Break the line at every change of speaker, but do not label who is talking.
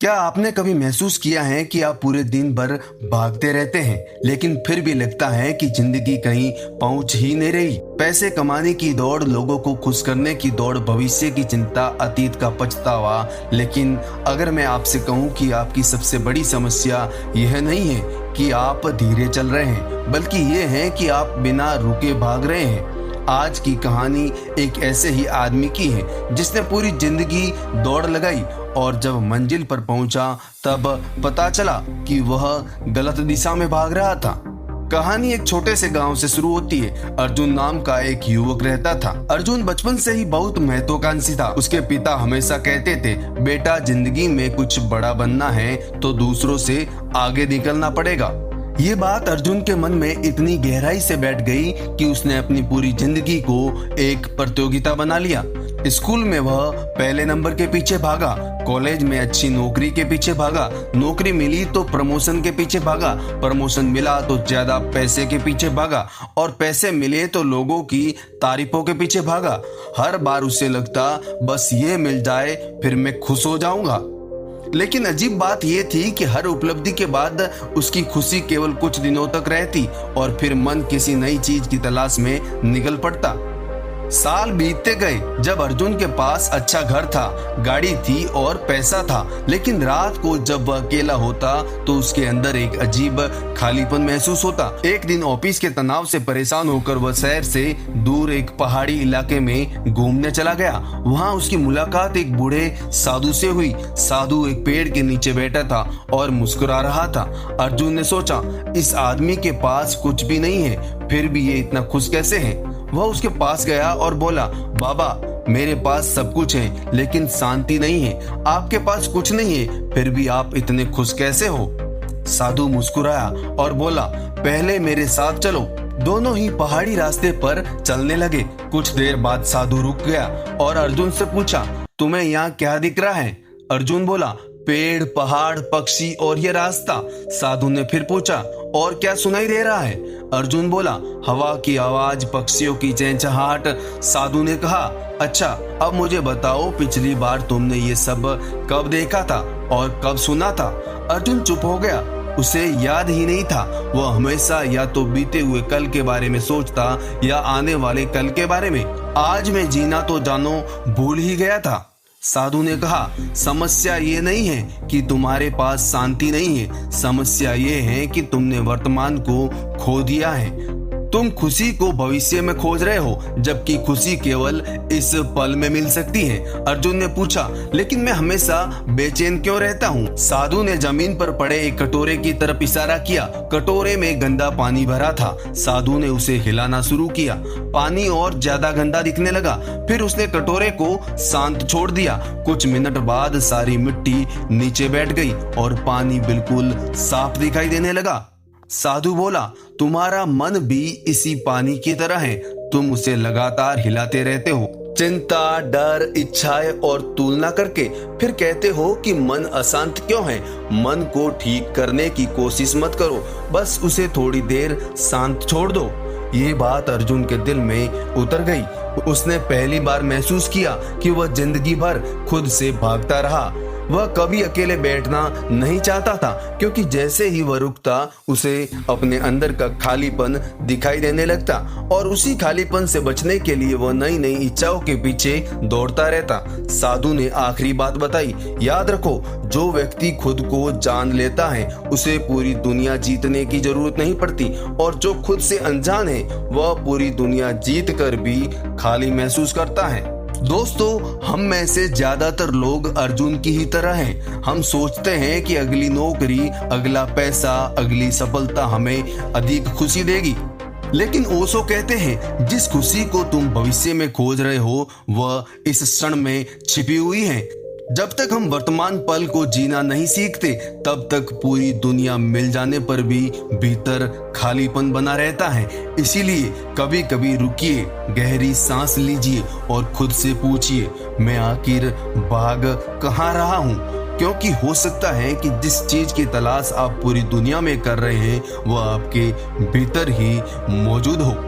क्या आपने कभी महसूस किया है कि आप पूरे दिन भर भागते रहते हैं लेकिन फिर भी लगता है कि जिंदगी कहीं पहुंच ही नहीं रही। पैसे कमाने की दौड़, लोगों को खुश करने की दौड़, भविष्य की चिंता, अतीत का पछतावा। लेकिन अगर मैं आपसे कहूं कि आपकी सबसे बड़ी समस्या यह नहीं है कि आप धीरे चल रहे हैं, बल्कि ये है कि आप बिना रुके भाग रहे हैं। आज की कहानी एक ऐसे ही आदमी की है जिसने पूरी जिंदगी दौड़ लगाई और जब मंजिल पर पहुंचा तब पता चला कि वह गलत दिशा में भाग रहा था। कहानी एक छोटे से गांव से शुरू होती है। अर्जुन नाम का एक युवक रहता था। अर्जुन बचपन से ही बहुत महत्वाकांक्षी था। उसके पिता हमेशा कहते थे, बेटा जिंदगी में कुछ बड़ा बनना है तो दूसरों से आगे निकलना पड़ेगा। ये बात अर्जुन के मन में इतनी गहराई से बैठ गई कि उसने अपनी पूरी जिंदगी को एक प्रतियोगिता बना लिया। स्कूल में वह पहले नंबर के पीछे भागा, कॉलेज में अच्छी नौकरी के पीछे भागा, नौकरी मिली तो प्रमोशन के पीछे भागा, प्रमोशन मिला तो ज्यादा पैसे के पीछे भागा और पैसे मिले तो लोगों की तारीफों के पीछे भागा। हर बार उसे लगता बस ये मिल जाए फिर मैं खुश हो जाऊंगा। लेकिन अजीब बात यह थी कि हर उपलब्धि के बाद उसकी खुशी केवल कुछ दिनों तक रहती और फिर मन किसी नई चीज की तलाश में निकल पड़ता। साल बीतते गए। जब अर्जुन के पास अच्छा घर था, गाड़ी थी और पैसा था, लेकिन रात को जब वह अकेला होता तो उसके अंदर एक अजीब खालीपन महसूस होता। एक दिन ऑफिस के तनाव से परेशान होकर वह शहर से दूर एक पहाड़ी इलाके में घूमने चला गया। वहां उसकी मुलाकात एक बूढ़े साधु से हुई। साधु एक पेड़ के नीचे बैठा था और मुस्कुरा रहा था। अर्जुन ने सोचा, इस आदमी के पास कुछ भी नहीं है, फिर भी ये इतना खुश कैसे है। वह उसके पास गया और बोला, बाबा मेरे पास सब कुछ है लेकिन शांति नहीं है। आपके पास कुछ नहीं है फिर भी आप इतने खुश कैसे हो। साधु मुस्कुराया और बोला, पहले मेरे साथ चलो। दोनों ही पहाड़ी रास्ते पर चलने लगे। कुछ देर बाद साधु रुक गया और अर्जुन से पूछा, तुम्हें यहाँ क्या दिख रहा है। अर्जुन बोला, पेड़, पहाड़, पक्षी और ये रास्ता। साधु ने फिर पूछा, और क्या सुनाई दे रहा है। अर्जुन बोला, हवा की आवाज, पक्षियों की चहचहाट। साधु ने कहा, अच्छा अब मुझे बताओ, पिछली बार तुमने ये सब कब देखा था और कब सुना था। अर्जुन चुप हो गया। उसे याद ही नहीं था। वह हमेशा या तो बीते हुए कल के बारे में सोचता या आने वाले कल के बारे में। आज में जीना तो जानो भूल ही गया था। साधु ने कहा, समस्या ये नहीं है कि तुम्हारे पास शांति नहीं है, समस्या ये है कि तुमने वर्तमान को खो दिया है। तुम खुशी को भविष्य में खोज रहे हो, जबकि खुशी केवल इस पल में मिल सकती है। अर्जुन ने पूछा, लेकिन मैं हमेशा बेचैन क्यों रहता हूँ। साधु ने जमीन पर पड़े एक कटोरे की तरफ इशारा किया। कटोरे में गंदा पानी भरा था। साधु ने उसे हिलाना शुरू किया। पानी और ज्यादा गंदा दिखने लगा। फिर उसने कटोरे को शांत छोड़ दिया। कुछ मिनट बाद सारी मिट्टी नीचे बैठ गई और पानी बिल्कुल साफ दिखाई देने लगा। साधु बोला, तुम्हारा मन भी इसी पानी की तरह है, तुम उसे लगातार हिलाते रहते हो, चिंता, डर, इच्छाएं और तुलना करके। फिर कहते हो कि मन अशांत क्यों है। मन को ठीक करने की कोशिश मत करो, बस उसे थोड़ी देर शांत छोड़ दो। ये बात अर्जुन के दिल में उतर गई। उसने पहली बार महसूस किया कि वह जिंदगी भर खुद से भागता रहा। वह कभी अकेले बैठना नहीं चाहता था, क्योंकि जैसे ही वह रुकता उसे अपने अंदर का खालीपन दिखाई देने लगता और उसी खालीपन से बचने के लिए वह नई नई इच्छाओं के पीछे दौड़ता रहता। साधु ने आखिरी बात बताई, याद रखो, जो व्यक्ति खुद को जान लेता है उसे पूरी दुनिया जीतने की जरूरत नहीं पड़ती, और जो खुद से अनजान है वह पूरी दुनिया जीत कर भी खाली महसूस करता है। दोस्तों, हम में से ज्यादातर लोग अर्जुन की ही तरह हैं। हम सोचते हैं कि अगली नौकरी, अगला पैसा, अगली सफलता हमें अधिक खुशी देगी। लेकिन ओशो कहते हैं, जिस खुशी को तुम भविष्य में खोज रहे हो वह इस क्षण में छिपी हुई है। जब तक हम वर्तमान पल को जीना नहीं सीखते तब तक पूरी दुनिया मिल जाने पर भी भीतर खालीपन बना रहता है। इसीलिए कभी कभी रुकिए, गहरी सांस लीजिए और खुद से पूछिए, मैं आखिर भाग कहाँ रहा हूँ। क्योंकि हो सकता है कि जिस चीज की तलाश आप पूरी दुनिया में कर रहे हैं वह आपके भीतर ही मौजूद हो।